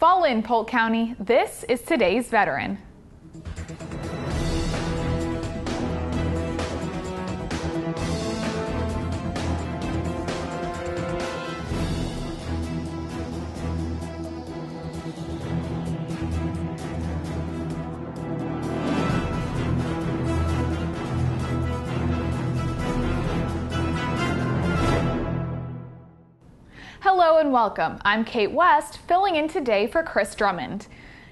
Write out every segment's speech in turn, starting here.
Fall in, Polk County. This is today's veteran. Hello and welcome. I'm Kate West, filling in today for Chris Drummond.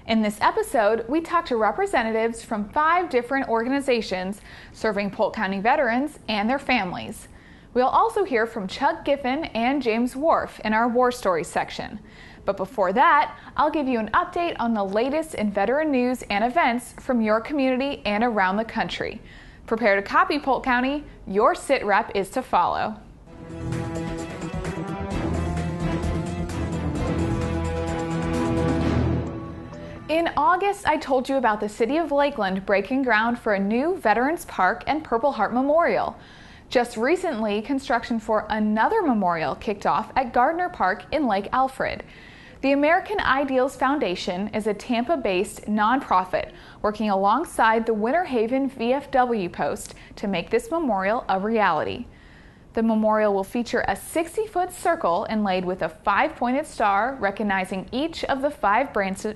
In this episode, we talk to representatives from 5 different organizations serving Polk County veterans and their families. We'll also hear from Chuck Giffin and James Warf in our War Stories section. But before that, I'll give you an update on the latest in veteran news and events from your community and around the country. Prepare to copy, Polk County. Your sit rep is to follow. In August, I told you about the City of Lakeland breaking ground for a new Veterans Park and Purple Heart Memorial. Just recently, construction for another memorial kicked off at Gardner Park in Lake Alfred. The American Ideals Foundation is a Tampa-based nonprofit working alongside the Winter Haven VFW post to make this memorial a reality. The memorial will feature a 60-foot circle inlaid with a 5-pointed star recognizing each of the 5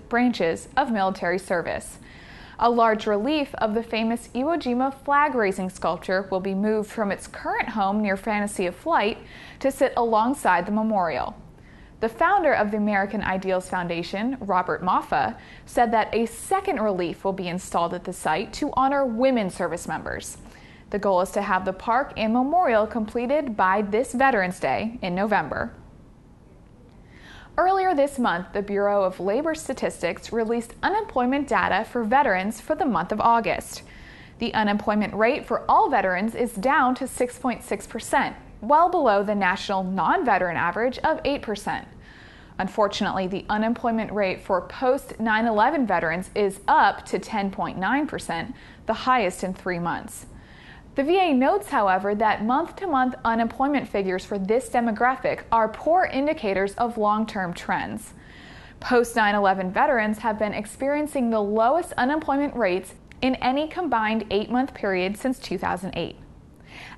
branches of military service. A large relief of the famous Iwo Jima flag-raising sculpture will be moved from its current home near Fantasy of Flight to sit alongside the memorial. The founder of the American Ideals Foundation, Robert Maffa, said that a second relief will be installed at the site to honor women service members. The goal is to have the park and memorial completed by this Veterans Day in November. Earlier this month, the Bureau of Labor Statistics released unemployment data for veterans for the month of August. The unemployment rate for all veterans is down to 6.6%, well below the national non-veteran average of 8%. Unfortunately, the unemployment rate for post-9/11 veterans is up to 10.9%, the highest in 3 months. The VA notes, however, that month-to-month unemployment figures for this demographic are poor indicators of long-term trends. Post-9/11 veterans have been experiencing the lowest unemployment rates in any combined 8-month period since 2008.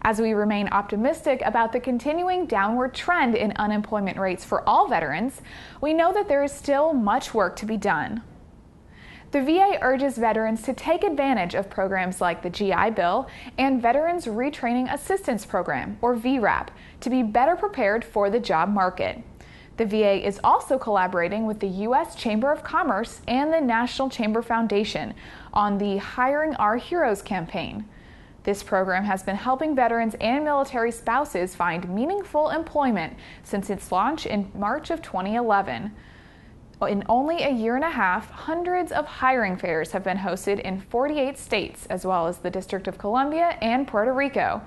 As we remain optimistic about the continuing downward trend in unemployment rates for all veterans, we know that there is still much work to be done. The VA urges veterans to take advantage of programs like the GI Bill and Veterans Retraining Assistance Program, or VRAP, to be better prepared for the job market. The VA is also collaborating with the U.S. Chamber of Commerce and the National Chamber Foundation on the Hiring Our Heroes campaign. This program has been helping veterans and military spouses find meaningful employment since its launch in March of 2011. In only a year and a half, hundreds of hiring fairs have been hosted in 48 states, as well as the District of Columbia and Puerto Rico.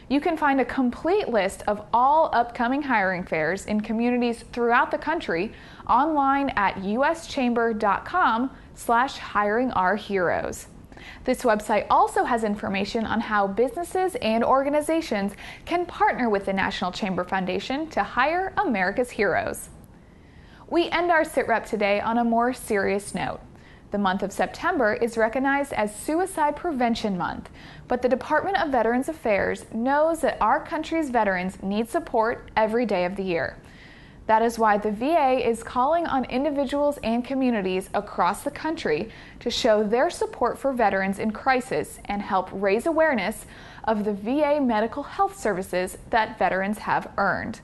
You can find a complete list of all upcoming hiring fairs in communities throughout the country online at uschamber.com/hiringourheroes. This website also has information on how businesses and organizations can partner with the National Chamber Foundation to hire America's heroes. We end our sit-rep today on a more serious note. The month of September is recognized as Suicide Prevention Month, but the Department of Veterans Affairs knows that our country's veterans need support every day of the year. That is why the VA is calling on individuals and communities across the country to show their support for veterans in crisis and help raise awareness of the VA medical health services that veterans have earned.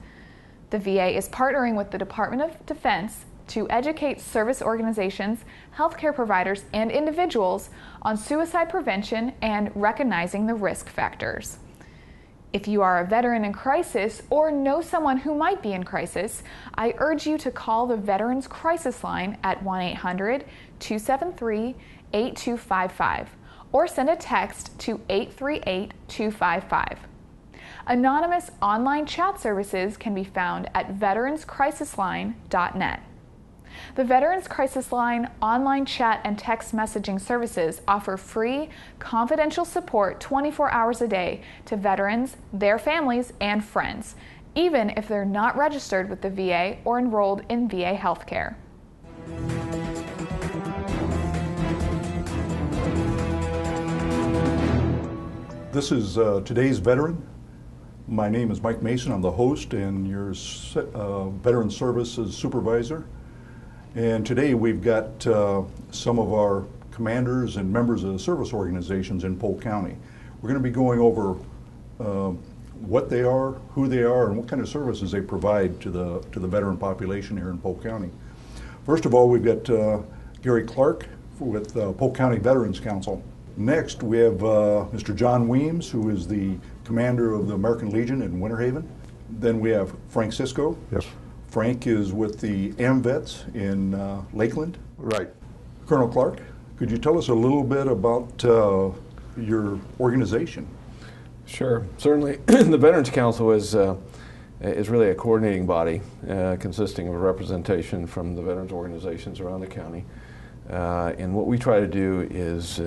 The VA is partnering with the Department of Defense to educate service organizations, healthcare providers, and individuals on suicide prevention and recognizing the risk factors. If you are a veteran in crisis or know someone who might be in crisis, I urge you to call the Veterans Crisis Line at 1-800-273-8255 or send a text to 838-255. Anonymous online chat services can be found at veteranscrisisline.net. The Veterans Crisis Line online chat and text messaging services offer free, confidential support 24 hours a day to veterans, their families, and friends, even if they're not registered with the VA or enrolled in VA healthcare. This is today's veteran. My name is Mike Mason. I'm the host and your Veteran Services Supervisor. And today we've got some of our commanders and members of the service organizations in Polk County. We're going to be going over what they are, who they are, and what kind of services they provide to the veteran population here in Polk County. First of all, we've got Gary Clark with Polk County Veterans Council. Next, we have Mr. John Weems, who is the commander of the American Legion in Winter Haven. Then we have Frank Cisco. Yes. Frank is with the AmVets in Lakeland. Right. Colonel Clark, could you tell us a little bit about your organization? Sure. Certainly, the Veterans Council is really a coordinating body consisting of a representation from the veterans organizations around the county. And what we try to do is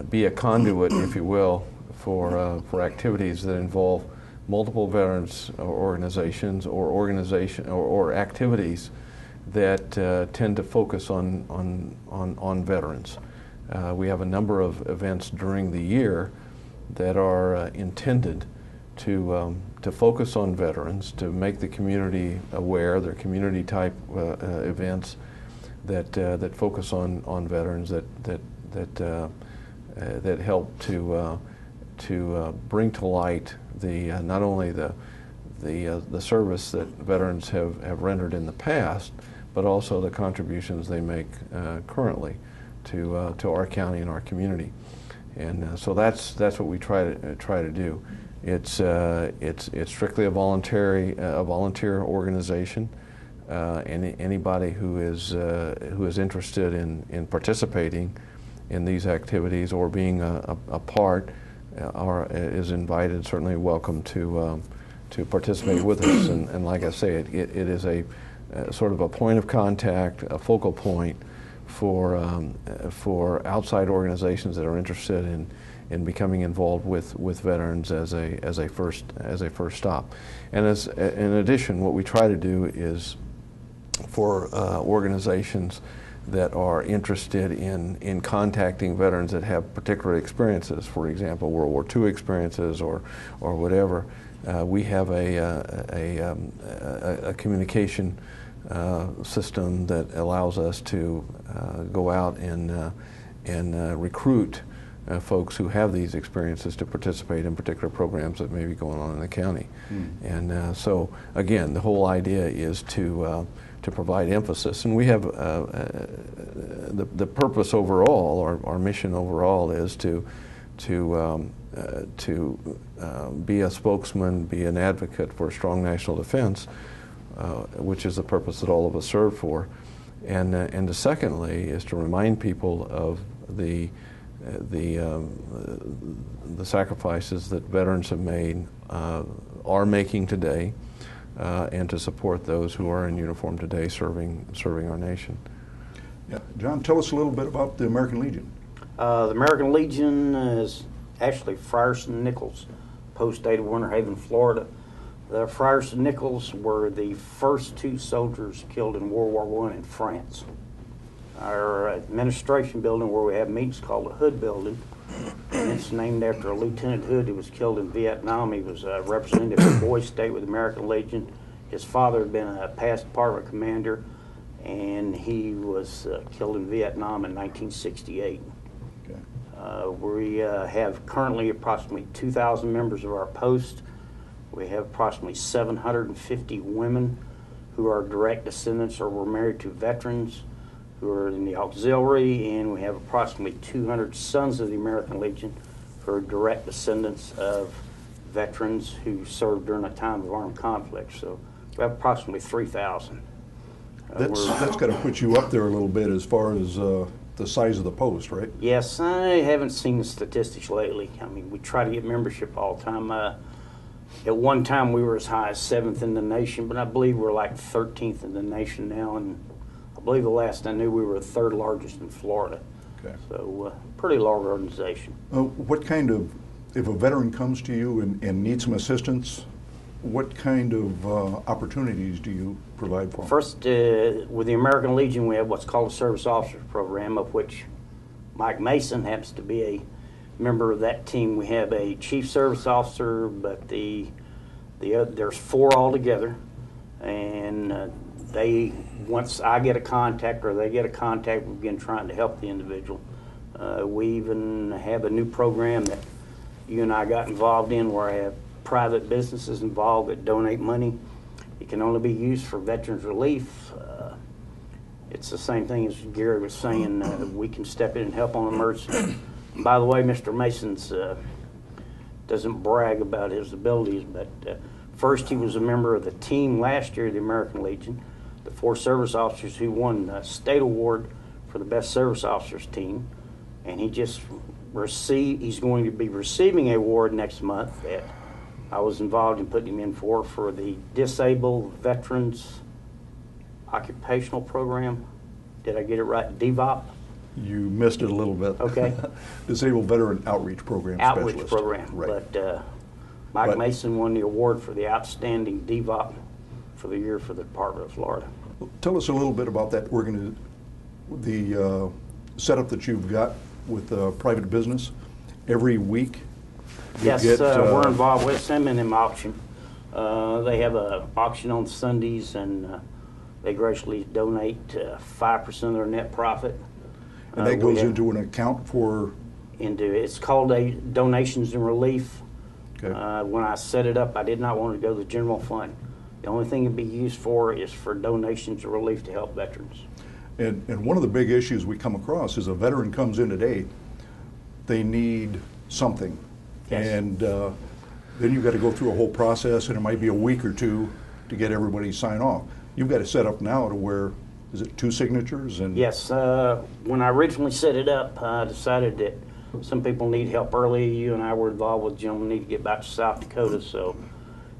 be a conduit, if you will, for activities that involve multiple veterans organizations or activities that tend to focus on veterans. We have a number of events during the year that are intended to focus on veterans, to make the community aware. They're community type events that focus on veterans, that help to bring to light not only the service that veterans have rendered in the past, but also the contributions they make currently to our county and our community. And so that's what we try to do. It's strictly a volunteer organization. Anybody who is interested in participating in these activities or being a part is invited, certainly welcome to participate with us. And like I say, it is a sort of a point of contact, a focal point for outside organizations that are interested in becoming involved with veterans as a first stop. And in addition, what we try to do is for organizations that are interested in contacting veterans that have particular experiences, for example, World War II experiences or whatever. We have a communication system that allows us to go out and recruit folks who have these experiences to participate in particular programs that may be going on in the county. And so again, the whole idea is to provide emphasis, and we have the purpose overall, our mission overall, is to be a spokesman, be an advocate for strong national defense, which is the purpose that all of us serve for, and secondly is to remind people of the sacrifices that veterans have made, are making today, and to support those who are in uniform today serving our nation. Yeah, John, tell us a little bit about the American Legion. The American Legion is actually Frierson Nichols, post state of Winter Haven, Florida. The Frierson Nichols were the first two soldiers killed in World War I in France. Our administration building where we have meetings, called the Hood Building, and it's named after a Lieutenant Hood who was killed in Vietnam. He was a representative of Boy State with the American Legion. His father had been a past department commander, and he was killed in Vietnam in 1968. Okay. We have currently approximately 2,000 members of our post. We have approximately 750 women who are direct descendants or were married to veterans who are in the auxiliary, and we have approximately 200 sons of the American Legion who are direct descendants of veterans who served during a time of armed conflict. So we have approximately 3,000. That's got to put you up there a little bit as far as the size of the post, right? Yes, I haven't seen the statistics lately. I mean, we try to get membership all the time. At one time we were as high as 7th in the nation, but I believe we're like 13th in the nation now, and I believe the last I knew we were the 3rd largest in Florida. Okay. So pretty large organization. What kind of, if a veteran comes to you and needs some assistance, what kind of opportunities do you provide for them? First, with the American Legion, we have what's called a Service Officer Program, of which Mike Mason happens to be a member of that team. We have a chief service officer, but there's 4 altogether, and once I get a contact or they get a contact, we begin trying to help the individual. We even have a new program that you and I got involved in where I have private businesses involved that donate money. It can only be used for veterans relief. It's the same thing as Gary was saying. We can step in and help on emergency. By the way, Mr. Mason's doesn't brag about his abilities, but first he was a member of the team last year of the American Legion, the 4 service officers who won the state award for the best service officers team, and he's going to be receiving an award next month that I was involved in putting him in for the Disabled Veterans Occupational Program. Did I get it right? DVOP? You missed it a little bit. Okay. Disabled Veteran Outreach Program Outreach Specialist. Program. Right. But Mike Mason won the award for the outstanding DVOP for the year for the Department of Florida. Tell us a little bit about that the setup that you've got with private business. Every week Yes, we're involved with them in an auction. They have an auction on Sundays, and they graciously donate 5% of their net profit. And that goes into an account for? It's called a Donations and Relief. Okay. When I set it up, I did not want to go to the general fund. The only thing it'd be used for is for donations and relief to help veterans. And one of the big issues we come across is a veteran comes in today, they need something. Yes. And then you've got to go through a whole process, and it might be a week or 2 to get everybody to sign off. You've got it set up now to where, is it 2 signatures? And yes, when I originally set it up, I decided that some people need help early. You and I were involved with gentlemen need to get back to South Dakota, so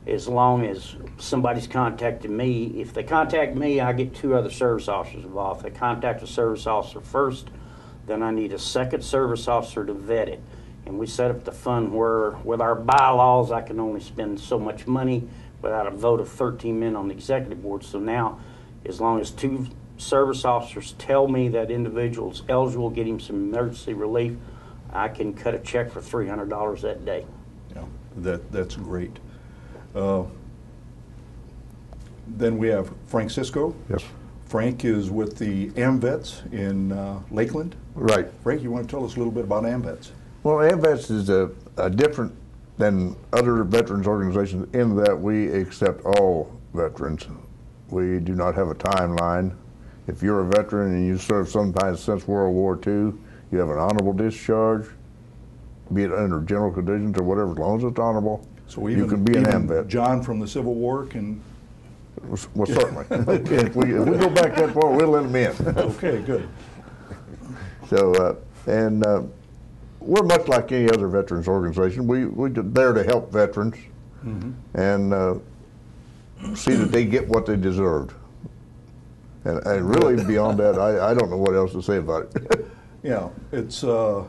as long as somebody's contacted me, if they contact me, I get 2 other service officers involved. If they contact a service officer first, then I need a second service officer to vet it. And we set up the fund where, with our bylaws, I can only spend so much money without a vote of 13 men on the executive board. So now, as long as 2 service officers tell me that individual's eligible, get him some emergency relief, I can cut a check for $300 that day. Yeah, that's great. Then we have Frank Cisco. Yes. Frank is with the AmVets in Lakeland. Right. Frank, you want to tell us a little bit about AmVets? Well, AmVets is a different than other veterans organizations in that we accept all veterans. We do not have a timeline. If you're a veteran and you served sometime since World War II, you have an honorable discharge, be it under general conditions or whatever, as long as it's honorable, So even, you can be an even AmVet. John from the Civil War can? Well, certainly. if we go back that far, we'll let them in. Okay, good. So, we're much like any other veterans organization. We're there to help veterans and see that they get what they deserved. And really, beyond that, I don't know what else to say about it. Yeah, it's a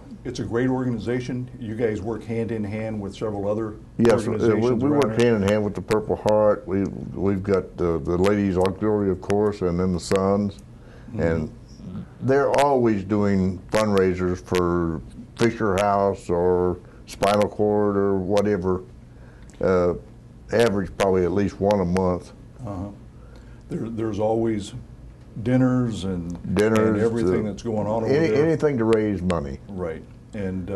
great organization. You guys work hand in hand with several other organizations. we work hand in hand with the Purple Heart. We've got the Ladies Auxiliary, of course, and then the Sons, and they're always doing fundraisers for Fisher House or Spinal Cord or whatever. Average probably at least one a month. There's always dinners and everything that's going on over there. Anything to raise money. Right. And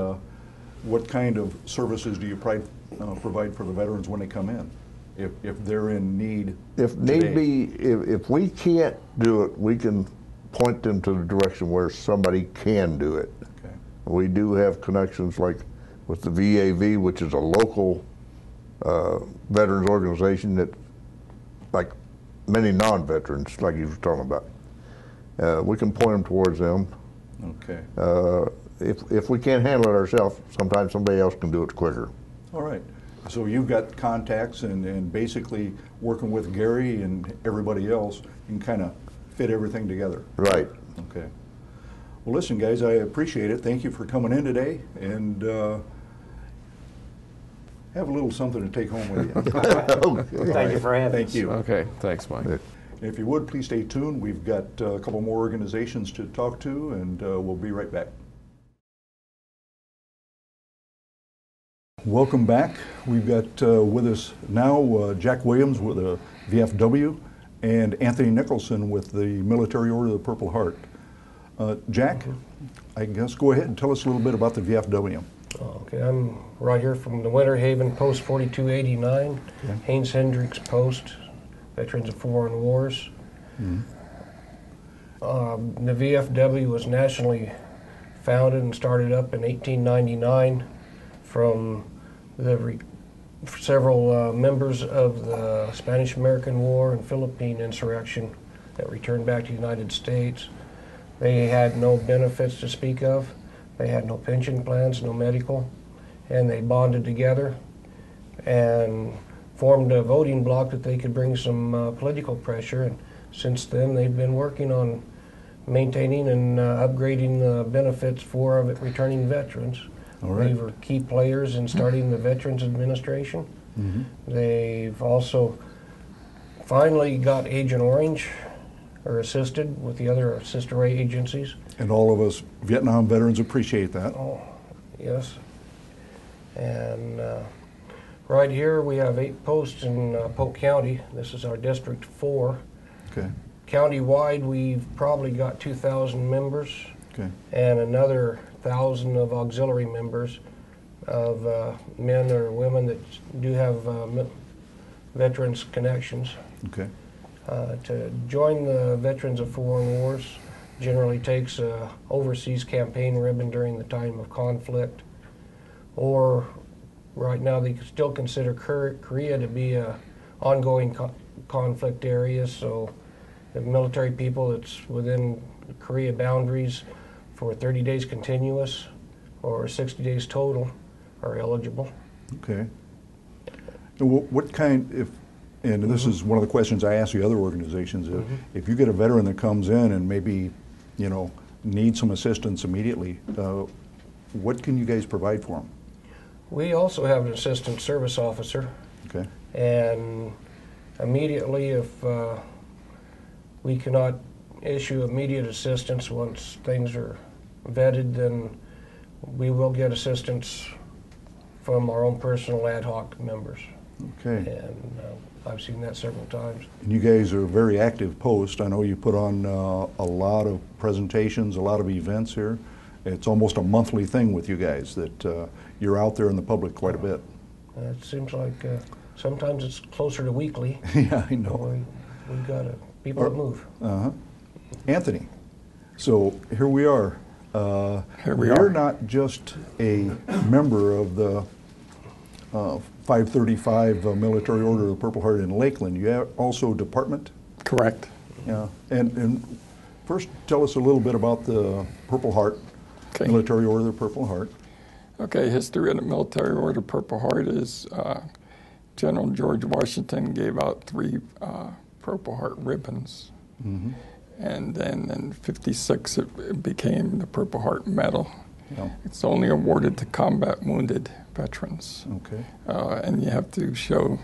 what kind of services do you provide for the veterans when they come in, if they're in need? If need be, if we can't do it, we can point them to the direction where somebody can do it. Okay. We do have connections like with the VAV, which is a local veterans organization that, like many non-veterans, like you were talking about, we can point them towards them. Okay. If we can't handle it ourselves, sometimes somebody else can do it quicker. All right. So you've got contacts and basically working with Gary and everybody else, you can kind of fit everything together. Right. Okay. Well, listen, guys, I appreciate it. Thank you for coming in today, and have a little something to take home with you. Okay. Thank you for having us. Thank you. Okay, thanks, Mike. And if you would, please stay tuned. We've got a couple more organizations to talk to, and we'll be right back. Welcome back. We've got with us now Jack Williams with the VFW and Anthony Nicholson with the Military Order of the Purple Heart. Jack, I guess go ahead and tell us a little bit about the VFW. Okay, I'm right here from the Winter Haven Post 4289, Okay. Haynes Hendricks Post, Veterans of Foreign Wars. Mm-hmm. The VFW was nationally founded and started up in 1899 from several members of the Spanish-American War and Philippine insurrection that returned back to the United States. They had no benefits to speak of. They had no pension plans, no medical, and they bonded together and formed a voting bloc that they could bring some political pressure. And since then, they've been working on maintaining and upgrading the benefits for returning veterans. All right. They were key players in starting the Veterans Administration. Mm-hmm. They've also finally got Agent Orange, or assisted with the other sister agencies. And all of us Vietnam veterans appreciate that. Oh, yes. And right here we have 8 posts in Polk County. This is our District 4. Okay. County-wide, we've probably got 2,000 members Okay. and another 1,000 of auxiliary members of men or women that do have veterans connections. Okay. To join the Veterans of Foreign Wars generally takes a overseas campaign ribbon during the time of conflict, or right now they still consider Korea to be a ongoing conflict area, so the military people that's within Korea boundaries for 30 days continuous or 60 days total are eligible. Okay. And what kind, and this is one of the questions I ask the other organizations, if you get a veteran that comes in and maybe, needs some assistance immediately, what can you guys provide for them? We also have an assistant service officer. Okay. And immediately, if we cannot issue immediate assistance once things are vetted, then we will get assistance from our own personal ad hoc members. Okay. And I've seen that several times. And you guys are a very active post. I know you put on a lot of presentations, a lot of events here. It's almost a monthly thing with you guys that you're out there in the public quite a bit. It seems like sometimes it's closer to weekly. Yeah, I know. We've got people that move. Uh-huh. Anthony, so here we are. Here we You're are. not just a member of the 535 Military Order of the Purple Heart in Lakeland. You have also a department? Correct. Yeah. And first, tell us a little bit about the Purple Heart, Okay. Military Order of the Purple Heart. Okay, history of the Military Order Purple Heart is General George Washington gave out 3 Purple Heart ribbons. Mm-hmm. And then in '56 it became the Purple Heart Medal. Yeah. It's only awarded to combat wounded veterans. Okay. And you have to show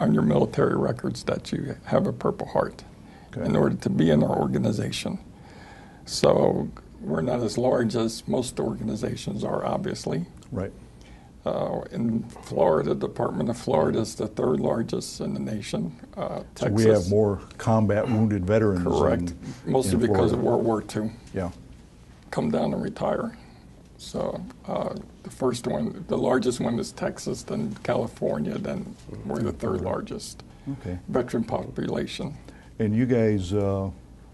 on your military records that you have a Purple Heart Okay. in order to be in our organization. So we're not as large as most organizations are, obviously. Right. In Florida, the Department of Florida is the 3rd largest in the nation. So Texas, we have more combat wounded veterans. correct, mostly in because of Florida. World War II. Yeah. Come down and retire. So the first one, the largest one is Texas, then California, then we're the 3rd largest Okay. veteran population. And you guys,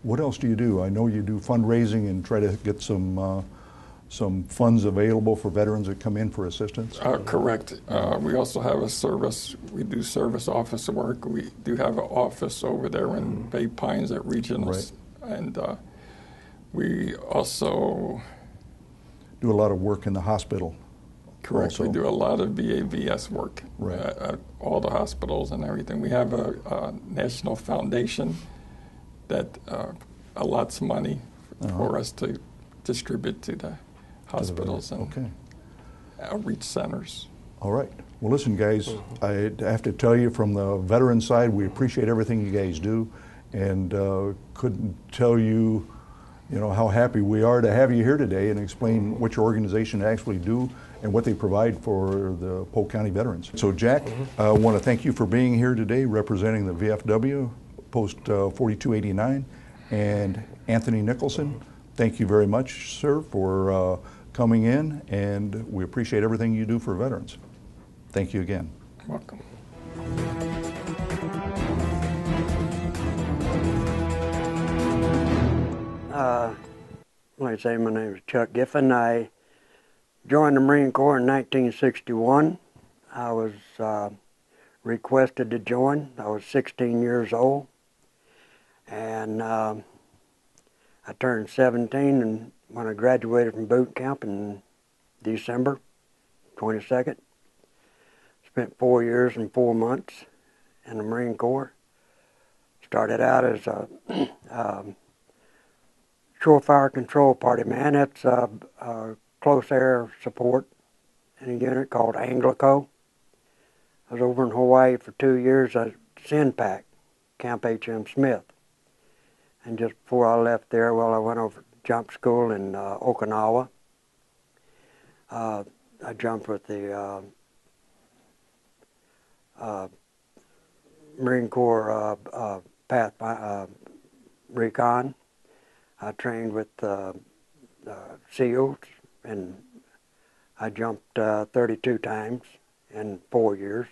what else do you do? I know you do fundraising and try to get some funds available for veterans that come in for assistance. Correct. We also have a service. We do service office work. We do have an office over there in Bay Pines at Regionals. Right. And we also... Do a lot of work in the hospital. Correct. Also. We do a lot of VAVS work Right. at all the hospitals and everything. We have a national foundation that allots money for us to distribute to the hospitals and Okay. outreach centers. All right. Well, listen, guys, I have to tell you from the veteran side, we appreciate everything you guys do, and couldn't tell you, how happy we are to have you here today and explain what your organization actually do and what they provide for the Polk County veterans. So Jack, I want to thank you for being here today representing the VFW, Post 4289, and Anthony Nicholson. Thank you very much, sir, for coming in, and we appreciate everything you do for veterans. Thank you again. You're welcome. Like I say, my name is Chuck Giffin. I joined the Marine Corps in 1961. I was requested to join. I was 16 years old, and I turned 17 and when I graduated from boot camp in December 22nd. Spent 4 years and 4 months in the Marine Corps. Started out as a shore fire control party man. That's close air support in a unit called Anglico. I was over in Hawaii for 2 years at SINPAC, Camp H.M. Smith. And just before I left there, well, I went over to jump school in Okinawa. I jumped with the Marine Corps Recon. I trained with SEALs, and I jumped 32 times in 4 years.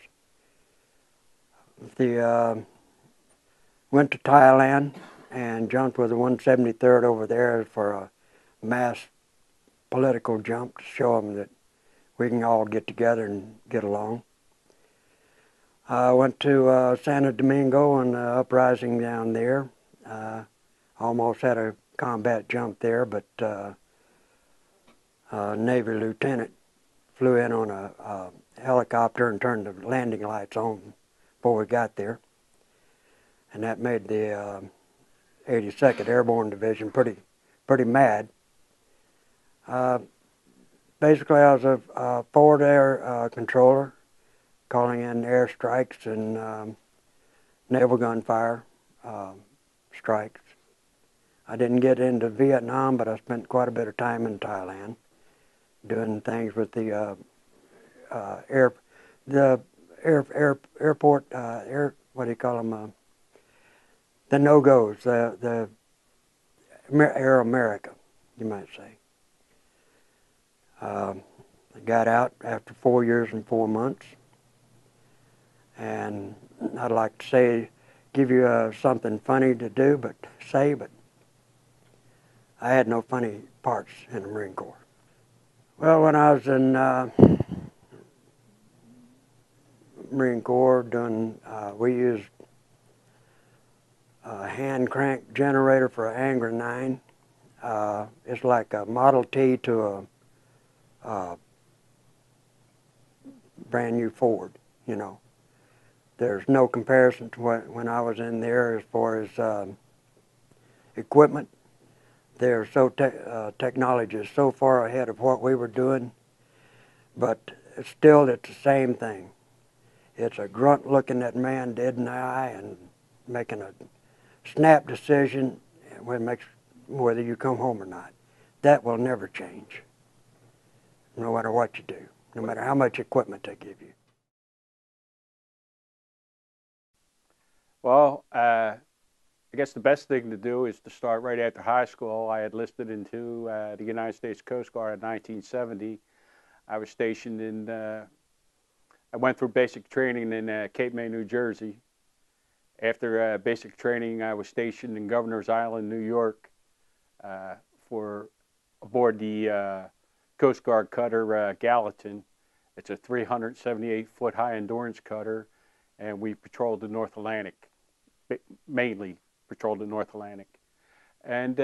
Went to Thailand and jumped with the 173rd over there for a mass political jump to show them that we can all get together and get along. I went to Santo Domingo on the uprising down there. Almost had a combat jump there, but a Navy lieutenant flew in on a helicopter and turned the landing lights on before we got there. And that made the 82nd Airborne Division pretty mad. Basically, I was a forward air controller, calling in airstrikes and naval gunfire strikes. I didn't get into Vietnam, but I spent quite a bit of time in Thailand, doing things with the airport, what do you call them? The no-goes, the Air America, you might say. I got out after 4 years and 4 months, and I'd like to say, give you something funny to do, but I had no funny parts in the Marine Corps. Well, when I was in Marine Corps we used a hand crank generator for an Angler 9. It's like a Model T to a brand new Ford, you know. There's no comparison to when I was in there as far as equipment. They're technology is so far ahead of what we were doing, but still it's the same thing. It's a grunt looking that man dead in the eye and making a snap decision whether you come home or not. That will never change, no matter what you do, no matter how much equipment they give you. Well, I guess the best thing to do is to start right after high school. I had enlisted into the United States Coast Guard in 1970. I was stationed in, I went through basic training in Cape May, New Jersey. After basic training, I was stationed in Governor's Island, New York, aboard the Coast Guard cutter Gallatin. It's a 378-foot high endurance cutter, and we patrolled the North Atlantic, mainly patrolled the North Atlantic. And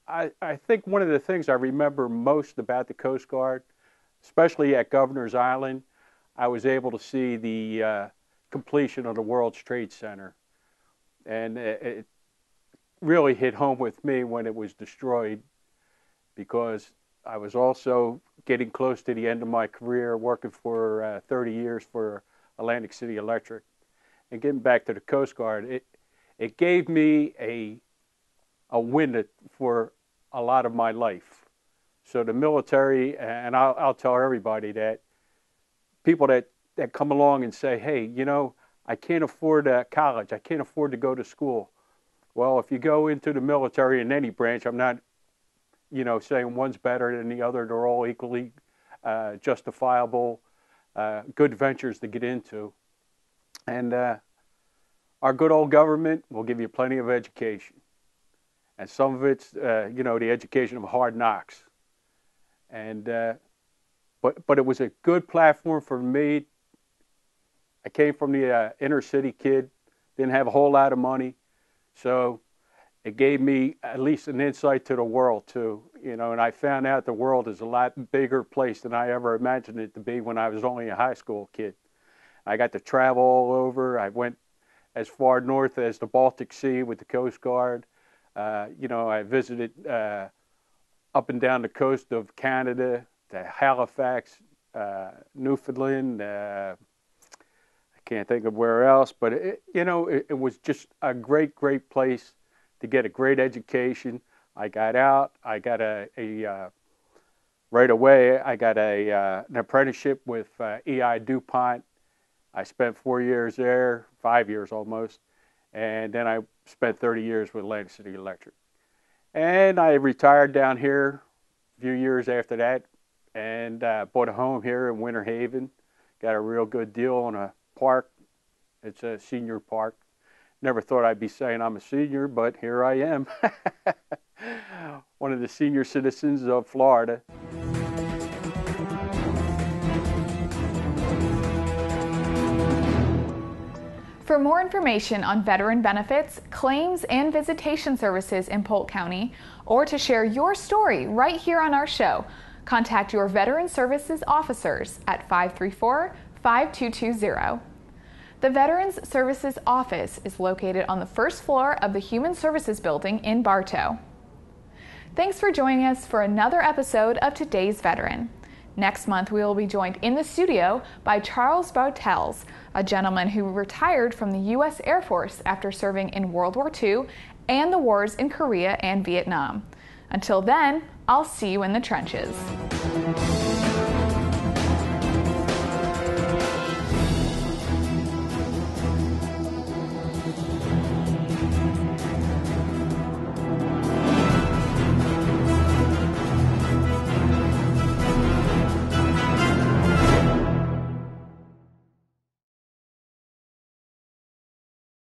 I think one of the things I remember most about the Coast Guard, especially at Governor's Island, I was able to see the completion of the World Trade Center. And it really hit home with me when it was destroyed, because I was also getting close to the end of my career, working for 30 years for Atlantic City Electric. And getting back to the Coast Guard, it gave me a win for a lot of my life, So the military, and I'll tell everybody that people that come along and say, hey, you know, I can't afford college, I can't afford to go to school. Well, if you go into the military in any branch, I'm not, you know, saying one's better than the other. They're all equally justifiable, good ventures to get into. And our good old government will give you plenty of education. And some of it's, you know, the education of hard knocks. And but it was a good platform for me. I came from the inner city kid, didn't have a whole lot of money, so it gave me at least an insight to the world too. You know, and I found out the world is a lot bigger place than I ever imagined it to be when I was only a high school kid. I got to travel all over. I went as far north as the Baltic Sea with the Coast Guard. You know, I visited up and down the coast of Canada, to Halifax, Newfoundland. I can't think of where else, but you know, it was just a great, great place to get a great education. I got out. I got right away. I got an apprenticeship with EI DuPont. I spent 4 years there, 5 years almost, and then I spent 30 years with Atlantic City Electric. And I retired down here a few years after that, and bought a home here in Winter Haven. Got a real good deal on a park. It's a senior park. Never thought I'd be saying I'm a senior, but here I am. One of the senior citizens of Florida. For more information on veteran benefits, claims, and visitation services in Polk County, or to share your story right here on our show, contact your Veteran Services officers at 534-5220. The Veterans Services Office is located on the first floor of the Human Services Building in Bartow. Thanks for joining us for another episode of Today's Veteran. Next month, we will be joined in the studio by Charles Bartels, a gentleman who retired from the U.S. Air Force after serving in World War II and the wars in Korea and Vietnam. Until then, I'll see you in the trenches.